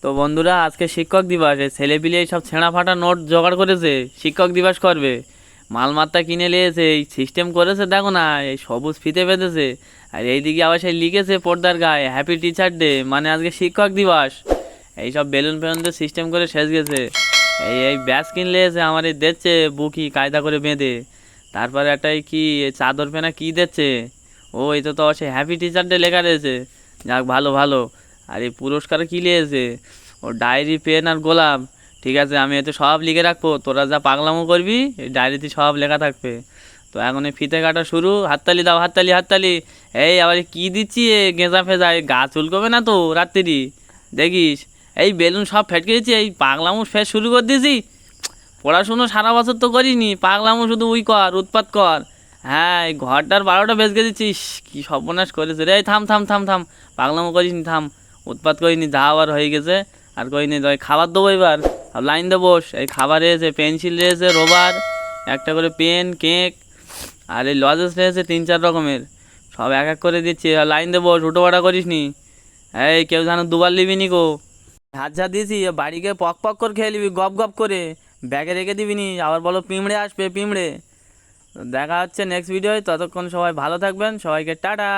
তো বন্ধুরা, আজকে শিক্ষক দিবস। এই ছেলেপিলে সব ছেঁড়া ফাটা নোট জোগাড় করেছে, শিক্ষক দিবস করবে। মালমাত্তা কিনে নিয়েছে, এই সিস্টেম করেছে দেখো না, এই সবুজ ফিতে বেঁধেছে। আর এইদিকে আবার সেই লিখেছে পর্দার গায়ে হ্যাপি টিচার ডে, মানে আজকে শিক্ষক দিবস। এই সব বেলুন ফেলুন দিয়ে সিস্টেম করে শেষ গেছে। এই এই ব্যাস কিনলে এসে আমার এই দিচ্ছে বুকি কায়দা করে বেঁধে। তারপরে একটা এই কি এই চাদর পেনা কি দিচ্ছে। ও এটা তো সেই হ্যাপি টিচার ডে লেখা রয়েছে। যাক, ভালো ভালো। আর এই পুরস্কার কী নিয়েছে? ও ডায়েরি, পেন আর গোলাপ। ঠিক আছে, আমি এতে সব লিখে রাখবো, তোরা যা পাগলামো করবি এই ডায়েরিতে সব লেখা থাকবে। তো এখন এই ফিতে কাটা শুরু। হাততালি দাও, হাততালি হাততালি। এই আবার কি দিচ্ছি এ গেঁজা ফেজা, এই গা চুলকবে না তো রাত্রি? দেখিস, এই বেলুন সব ফেটকে দিচ্ছি, এই পাগলামো ফের শুরু করে দিয়েছি। পড়াশুনো সারা বছর তো করিনি, পাগলামো শুধু উই কর, উৎপাত কর। হ্যাঁ, এই ঘরটার 12টা বেজকে দিচ্ছিস, কি সর্বনাশ করেছে রে। এই থাম থাম থাম থাম, পাগলামো করিস নি, থাম। উৎপাত করিনি, যা আবার হয়ে গেছে। আর করিনি, তাই খাবার দেবো এবার। আর লাইন দে বস। এই খাবার রয়েছে, পেন্সিল রয়েছে, রবার, একটা করে পেন, কেক, আর এই লজেস রয়েছে 3-4 রকমের। সব এক এক করে দিচ্ছি, আর লাইন দে বস, উটোপাটা করিস নি। এই কেউ যেন দুবার নিবি নি গো। হাত ঝাঁ দিয়েছি, বাড়ি গিয়ে পক পক করে খেয়ে নিবি, গপ গপ করে। ব্যাগে রেখে দিবি নি, আবার বলো পিঁমড়ে আসবে পিঁমড়ে। দেখা হচ্ছে নেক্সট ভিডিওয়, ততক্ষণ সবাই ভালো থাকবেন, সবাইকে টাটা।